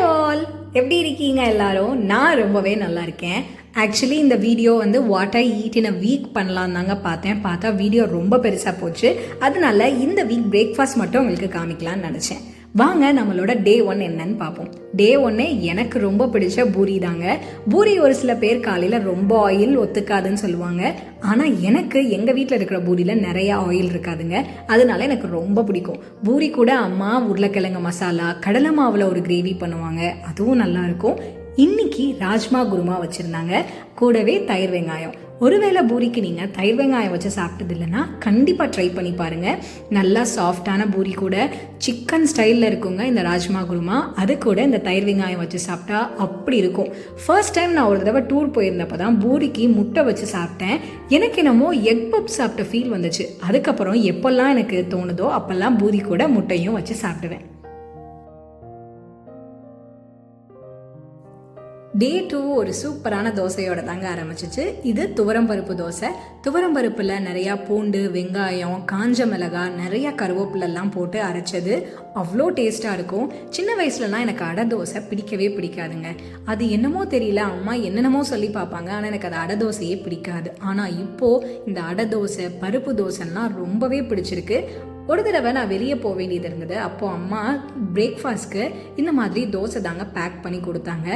All, எப்படி இருக்கீங்க எல்லாரும்? நான் ரொம்பவே நல்லா இருக்கேன். ஆக்சுவலி இந்த video what I eat in a week பண்ணலாம் தாங்க பார்த்தா வீடியோ ரொம்ப பெருசாக போச்சு. அதனால இந்த வீக் பிரேக்ஃபாஸ்ட் மட்டும் உங்களுக்கு காமிக்கலான்னு நினச்சேன். வாங்க நம்மளோட டே 1 என்னன்னு பார்ப்போம். டே 1 எனக்கு ரொம்ப பிடிச்ச பூரி தாங்க. பூரி ஒரு சில பேர் காலையில் ரொம்ப ஆயில் ஒத்துக்காதுன்னு சொல்லுவாங்க. ஆனால் எனக்கு எங்கள் வீட்டில் இருக்கிற பூரியில் நிறைய ஆயில் இருக்காதுங்க. அதனால எனக்கு ரொம்ப பிடிக்கும். பூரி கூட அம்மா உருளைக்கிழங்கு மசாலா கடலை மாவில் ஒரு கிரேவி பண்ணுவாங்க, அதுவும் நல்லாயிருக்கும். இன்னைக்கு ராஜ்மா குருமா வச்சுருந்தாங்க, கூடவே தயிர் வெங்காயம். ஒருவேளை பூரிக்கு நீங்கள் தயிர் வெங்காயம் வச்சு சாப்பிட்டது இல்லைன்னா கண்டிப்பாக ட்ரை பண்ணி பாருங்கள். நல்லா சாஃப்டான பூரி கூட சிக்கன் ஸ்டைலில் இருக்குங்க இந்த ராஜ்மா குருமா. அது கூட இந்த தயிர் வெங்காயம் வச்சு சாப்பிட்டா அப்படி இருக்கும். ஃபர்ஸ்ட் டைம் நான் ஒரு தடவை டூர் போயிருந்தப்போ தான் பூரிக்கு முட்டை வச்சு சாப்பிட்டேன். எனக்கு என்னமோ எக் பப் சாப்பிட்ட ஃபீல் வந்துச்சு. அதுக்கப்புறம் எப்போல்லாம் எனக்கு தோணுதோ அப்போல்லாம் பூரி கூட முட்டையும் வச்சு சாப்பிடுவேன். டே 2 ஒரு சூப்பரான தோசையோட தாங்க ஆரம்பிச்சிச்சு. இது துவரம்பருப்பு தோசை. துவரம்பருப்பில் நிறையா பூண்டு, வெங்காயம், காஞ்ச மிளகாய், நிறையா கருவேப்பிலெல்லாம் போட்டு அரைச்சது. அவ்வளோ டேஸ்ட்டாக இருக்கும். சின்ன வயசுலலாம் எனக்கு அடை தோசை பிடிக்கவே பிடிக்காதுங்க. அது என்னமோ தெரியல, அம்மா என்னென்னமோ சொல்லி பார்ப்பாங்க, ஆனால் எனக்கு அது அடை தோசையே பிடிக்காது. ஆனால் இப்போது இந்த அடை தோசை, பருப்பு தோசைலாம் ரொம்பவே பிடிச்சிருக்கு. ஒரு தடவை நான் வெளியே போக வேண்டியது இருந்தது. அப்போது அம்மா பிரேக்ஃபாஸ்ட்க்கு இந்த மாதிரி தோசை தாங்க பேக் பண்ணி கொடுத்தாங்க.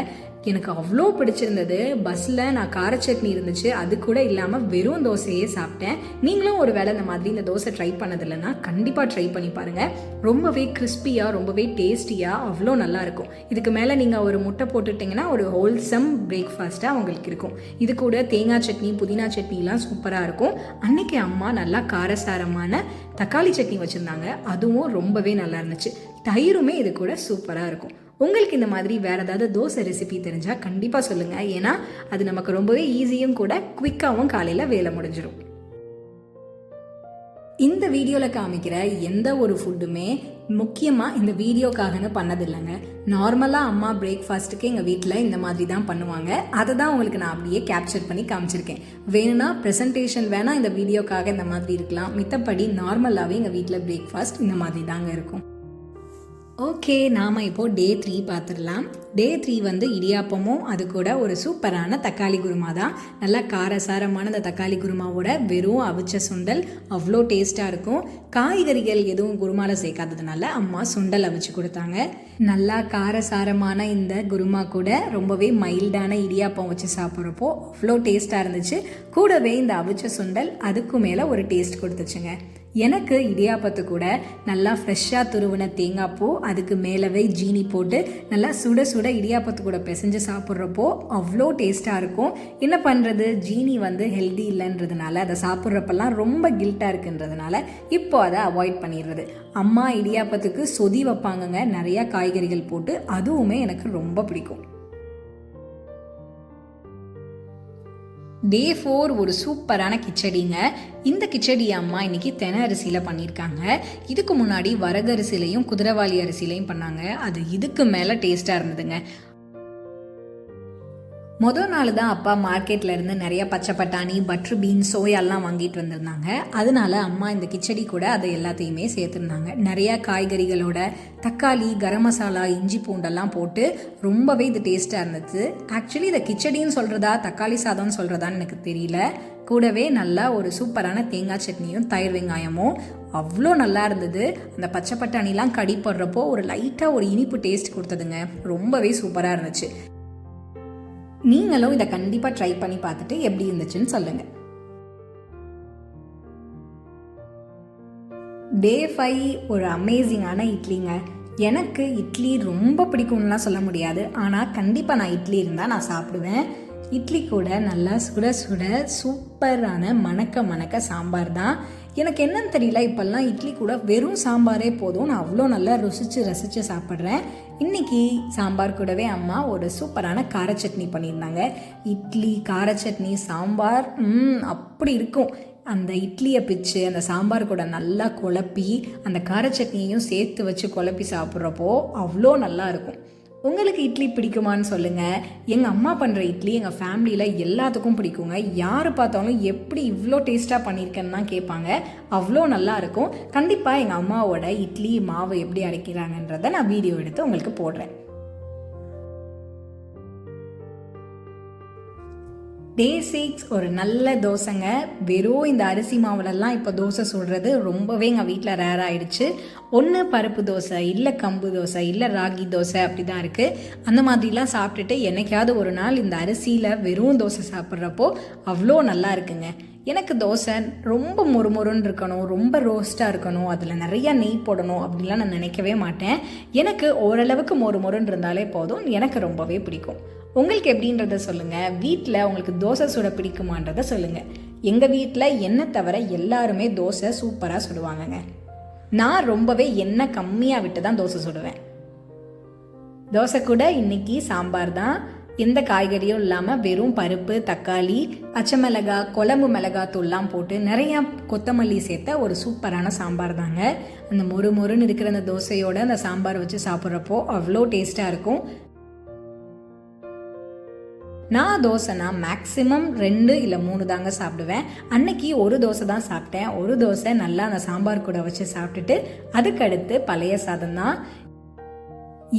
எனக்கு அவ்வளோ பிடிச்சிருந்தது. பஸ்ஸில் நான் கார சட்னி இருந்துச்சு, அது கூட இல்லாமல் வெறும் தோசையே சாப்பிட்டேன். நீங்களும் ஒரு வேளை இந்த மாதிரி இந்த தோசை ட்ரை பண்ணதில்லைன்னா கண்டிப்பாக ட்ரை பண்ணி பாருங்கள். ரொம்பவே கிறிஸ்பியாக, ரொம்பவே டேஸ்டியாக, அவ்வளோ நல்லாயிருக்கும். இதுக்கு மேலே நீங்கள் ஒரு முட்டை போட்டுட்டிங்கன்னா ஒரு ஹோல்சம் பிரேக்ஃபாஸ்ட்டாக உங்களுக்கு இருக்கும். இது கூட தேங்காய் சட்னி, புதினா சட்னிலாம் சூப்பராக இருக்கும். அன்னைக்கு அம்மா நல்லா காரசாரமான தக்காளி சட்னி வச்சுருந்தாங்க, அதுவும் ரொம்பவே நல்லா இருந்துச்சு. தயிருமே இது கூட சூப்பராக இருக்கும். உங்களுக்கு இந்த மாதிரி வேறு ஏதாவது தோசை ரெசிபி தெரிஞ்சால் கண்டிப்பாக சொல்லுங்கள். ஏன்னா அது நமக்கு ரொம்பவே ஈஸியும் கூட, குவிக்காகவும் காலையில் வேலை முடிஞ்சிடும். இந்த வீடியோவில் காமிக்கிற எந்த ஒரு ஃபுட்டுமே முக்கியமாக இந்த வீடியோக்காகன்னு பண்ணதில்லைங்க. நார்மலாக அம்மா பிரேக்ஃபாஸ்ட்டுக்கு எங்கள் வீட்டில் இந்த மாதிரி தான் பண்ணுவாங்க. அதை தான் உங்களுக்கு நான் அப்படியே கேப்சர் பண்ணி காமிச்சிருக்கேன். வேணும்னா ப்ரெசன்டேஷன் வேணால் இந்த வீடியோக்காக இந்த மாதிரி இருக்கலாம். மித்தபடி நார்மலாகவே எங்கள் வீட்டில் பிரேக்ஃபாஸ்ட் இந்த மாதிரி தாங்க இருக்கும். ஓகே, நாம் இப்போது டே 3 பார்த்துடலாம். டே 3 இடியாப்பமும் அது கூட ஒரு சூப்பரான தக்காளி குருமா தான். நல்லா காரசாரமான அந்த தக்காளி குருமாவோட வெறும் அவிச்ச சுண்டல் அவ்வளோ டேஸ்ட்டாக இருக்கும். காய்கறிகள் எதுவும் குருமாவில் சேர்க்காததுனால அம்மா சுண்டல் அவிச்சு கொடுத்தாங்க. நல்லா காரசாரமான இந்த குருமா கூட ரொம்பவே மைல்டான இடியாப்பம் வச்சு சாப்பிட்றப்போ அவ்வளோ டேஸ்ட்டாக இருந்துச்சு. கூடவே இந்த அவிச்ச சுண்டல் அதுக்கு மேலே ஒரு டேஸ்ட் கொடுத்துச்சுங்க. எனக்கு இடியாப்பத்து கூட நல்லா ஃப்ரெஷ்ஷாக துருவின தேங்காய் பூ, அதுக்கு மேலவே ஜீனி போட்டு நல்லா சுட சுட இடியாப்பத்து கூட பிசைஞ்சு சாப்பிட்றப்போ அவ்வளோ டேஸ்ட்டாக இருக்கும். என்ன பண்ணுறது, ஜீனி ஹெல்தி இல்லைன்றதுனால அதை சாப்பிட்றப்பெல்லாம் ரொம்ப கில்ட்டாக இருக்குன்றதுனால இப்போ அதை அவாய்ட் பண்ணிடுறது. அம்மா இடியாப்பத்துக்கு சொதி வைப்பாங்கங்க, நிறையா காய்கறிகள் போட்டு, அதுவுமே எனக்கு ரொம்ப பிடிக்கும். டே 4 ஒரு சூப்பரான கிச்சடிங்க. இந்த கிச்சடி அம்மா இன்னைக்கு தெனை அரிசியில் பண்ணியிருக்காங்க. இதுக்கு முன்னாடி வரகரிசிலையும் குதிரைவாளி அரிசிலையும் பண்ணாங்க. அது இதுக்கு மேலே டேஸ்ட்டாக இருந்ததுங்க. மொதல் நாள் தான் அப்பா மார்க்கெட்டில் இருந்து நிறைய பச்சை பட்டாணி, பட்ரு பீன்ஸ், சோயாலாம் வாங்கிட்டு வந்திருந்தாங்க. அதனால அம்மா இந்த கிச்சடி கூட அதை எல்லாத்தையுமே சேர்த்துருந்தாங்க. நிறையா காய்கறிகளோட தக்காளி, கரம் மசாலா, இஞ்சி பூண்டெல்லாம் போட்டு ரொம்பவே இது டேஸ்ட்டாக இருந்துச்சு. ஆக்சுவலி இதை கிச்சடின்னு சொல்கிறதா தக்காளி சாதம்னு சொல்கிறதான்னு எனக்கு தெரியல. கூடவே நல்லா ஒரு சூப்பரான தேங்காய் சட்னியும் தயிர் வெங்காயமும் அவ்வளோ நல்லா இருந்தது. அந்த பச்சை பட்டாணிலாம் கடி போடுறப்போ ஒரு லைட்டாக ஒரு இனிப்பு டேஸ்ட் கொடுத்ததுங்க. ரொம்பவே சூப்பராக இருந்துச்சு. நீங்களும் இதை கண்டிப்பாக ட்ரை பண்ணி பார்த்துட்டு எப்படி இருந்துச்சுன்னு சொல்லுங்கள். டே 5 ஒரு அமேசிங்கான இட்லிங்க. எனக்கு இட்லி ரொம்ப பிடிக்கும்லாம் சொல்ல முடியாது, ஆனால் கண்டிப்பாக நான் இட்லி இருந்தால் நான் சாப்பிடுவேன். இட்லி கூட நல்லா சுட சுட சூப்பரான மணக்க சாம்பார் தான். எனக்கு என்னன்னு தெரியல, இப்போல்லாம் இட்லி கூட வெறும் சாம்பாரே போதும், நான் அவ்வளோ நல்லா ரசித்து சாப்பிட்றேன். இன்றைக்கி சாம்பார் கூடவே அம்மா ஒரு சூப்பரான கார சட்னி பண்ணியிருந்தாங்க. இட்லி, கார சட்னி, சாம்பார் அப்படி இருக்கும். அந்த இட்லியை பிச்சு அந்த சாம்பார் கூட நல்லா குழப்பி அந்த கார சட்னியையும் சேர்த்து வச்சு குழப்பி சாப்பிட்றப்போ அவ்வளோ நல்லா இருக்கும். உங்களுக்கு இட்லி பிடிக்குமான்னு சொல்லுங்கள். எங்கள் அம்மா பண்ணுற இட்லி எங்கள் ஃபேமிலியில் எல்லாத்துக்கும் பிடிக்குங்க. யார் பார்த்தாலும் எப்படி இவ்வளோ டேஸ்ட்டாக பண்ணியிருக்கேன்னு தான் கேட்பாங்க. அவ்வளோ நல்லாயிருக்கும். கண்டிப்பாக எங்கள் அம்மாவோட இட்லி மாவு எப்படி அரைக்கிறாங்கன்றதை நான் வீடியோ எடுத்து உங்களுக்கு போடுறேன். டே 6 ஒரு நல்ல தோசைங்க. வெறும் இந்த அரிசி மாவுலெல்லாம் இப்போ தோசை சுடுறது ரொம்பவே எங்கள் வீட்டில் ரேர் ஆகிடுச்சு. ஒன்று பருப்பு தோசை, இல்லை கம்பு தோசை, இல்லை ராகி தோசை அப்படி தான் இருக்குது. அந்த மாதிரிலாம் சாப்பிட்டுட்டு என்னைக்காவது ஒரு நாள் இந்த அரிசியில் வெறும் தோசை சாப்பிட்றப்போ அவ்வளோ நல்லா இருக்குங்க. எனக்கு தோசை ரொம்ப மொறுமொறுன்னு இருக்கணும், ரொம்ப ரோஸ்ட்டாக இருக்கணும், அதில் நிறையா நெய் போடணும் அப்படிலாம் நான் நினைக்கவே மாட்டேன். எனக்கு ஓரளவுக்கு மொறுமொறுன்னு இருந்தாலே போதும், எனக்கு ரொம்பவே பிடிக்கும். உங்களுக்கு எப்படின்றத சொல்லுங்கள். வீட்டில் உங்களுக்கு தோசை சுட பிடிக்குமான்றதை சொல்லுங்கள். எங்கள் வீட்டில் என்னை தவிர எல்லாருமே தோசை சூப்பராக சுடுவாங்கங்க. நான் ரொம்பவே எண்ணெய் கம்மியாக விட்டு தான் தோசை சுடுவேன். தோசை கூட இன்னைக்கு சாம்பார் தான். எந்த காய்கறியும் இல்லாமல் வெறும் பருப்பு, தக்காளி, பச்சை மிளகாய், குழம்பு மிளகாத்தூள்லாம் போட்டு நிறையா கொத்தமல்லி சேர்த்த ஒரு சூப்பரான சாம்பார் தாங்க. அந்த மொறுன்னு இருக்கிற அந்த தோசையோடு அந்த சாம்பார் வச்சு சாப்பிட்றப்போ அவ்வளோ டேஸ்ட்டாக இருக்கும். நான் தோசைனா மேக்ஸிமம் 2 இல்லை 3 தாங்க சாப்பிடுவேன். அன்னைக்கு ஒரு தோசை தான் சாப்பிட்டேன். ஒரு தோசை நல்லா அந்த சாம்பார் கூட வச்சு சாப்பிட்டுட்டு அதுக்கடுத்து பழைய சாதம் தான்.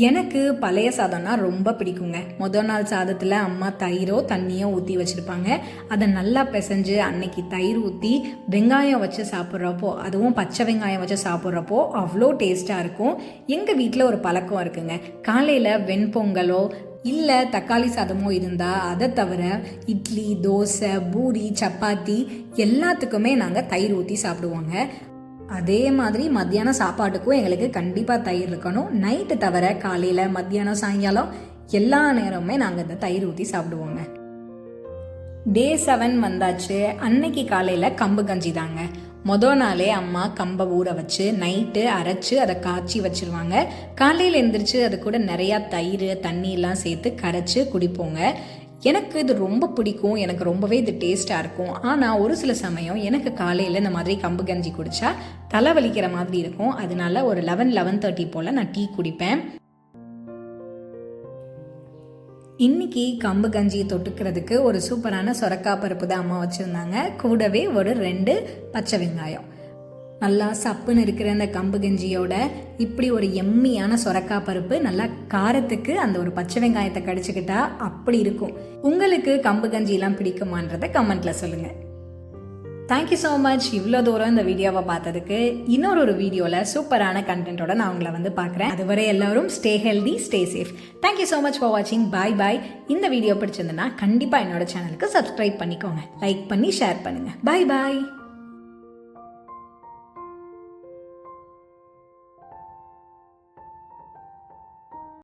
எனக்கு பழைய சாதம்னா ரொம்ப பிடிக்குங்க. முதல் நாள் சாதத்தில் அம்மா தயிரோ தண்ணியோ ஊற்றி வச்சுருப்பாங்க. அதை நல்லா பிசைஞ்சு அன்னைக்கு தயிர் ஊற்றி வெங்காயம் வச்சு சாப்பிட்றப்போ, அதுவும் பச்சை வெங்காயம் வச்சு சாப்பிட்றப்போ அவ்வளோ டேஸ்ட்டாக இருக்கும். எங்கள் வீட்டில் ஒரு பழக்கம் இருக்குங்க. காலையில் வெண்பொங்கலோ இல்லை தக்காளி சாதமோ இருந்தால் அதை தவிர இட்லி, தோசை, பூரி, சப்பாத்தி எல்லாத்துக்குமே நாங்கள் தயிர் ஊற்றி சாப்பிடுவோங்க. அதே மாதிரி மத்தியானம் சாப்பாட்டுக்கும் எங்களுக்கு கண்டிப்பாக தயிர் இருக்கணும். நைட்டு தவிர காலையில், மத்தியானம், சாயங்காலம் எல்லா நேரமுமே நாங்கள் இந்த தயிர் ஊற்றி சாப்பிடுவோங்க. டே 7 வந்தாச்சு. அன்னைக்கு காலையில் கம்பு கஞ்சி தாங்க. மொதல் நாளே அம்மா கம்பை ஊற வச்சு நைட்டு அரைச்சி அதை காய்ச்சி வச்சுருவாங்க. காலையில் எழுந்திரிச்சு அது கூட நிறையா தயிர், தண்ணியெல்லாம் சேர்த்து கரைச்சி குடிப்போங்க. எனக்கு இது ரொம்ப பிடிக்கும். எனக்கு ரொம்பவே இது டேஸ்ட்டாக இருக்கும். ஆனால் ஒரு சில சமயம் எனக்கு காலையில் இந்த மாதிரி கம்பு கஞ்சி குடித்தா தலைவலிக்கிற மாதிரி இருக்கும். அதனால ஒரு 11-11:30 போல் நான் டீ குடிப்பேன். இன்றைக்கி கம்பு கஞ்சியை தொட்டுக்கிறதுக்கு ஒரு சூப்பரான சொரக்காய் பருப்பு தான் அம்மா வச்சுருந்தாங்க. கூடவே ஒரு 2 பச்சை வெங்காயம். நல்லா சப்புன்னு இருக்கிற அந்த கம்பு கஞ்சியோட இப்படி ஒரு எம்மியான சொரக்காய் பருப்பு, நல்லா காரத்துக்கு அந்த ஒரு பச்சை வெங்காயத்தை கடிச்சிக்கிட்டா அப்படி இருக்கும். உங்களுக்கு கம்பு கஞ்சியெல்லாம் பிடிக்குமான்றதை கமெண்ட்டில் சொல்லுங்கள். தேங்க்யூ ஸோ மச் இவ்வளோ தூரம் இந்த வீடியோவை பார்த்ததுக்கு. இன்னொரு வீடியோவில் சூப்பரான கண்டென்ட்டோட நான் உங்களை பார்க்குறேன். அதுவரை எல்லோரும் stay healthy, stay safe. Thank you so much for வாட்சிங். பாய். இந்த வீடியோ பிடிச்சிருந்ததுன்னா கண்டிப்பாக என்னோட சேனலுக்கு சப்ஸ்கிரைப் பண்ணிக்கோங்க. லைக் பண்ணி ஷேர் பண்ணுங்கள். பாய்.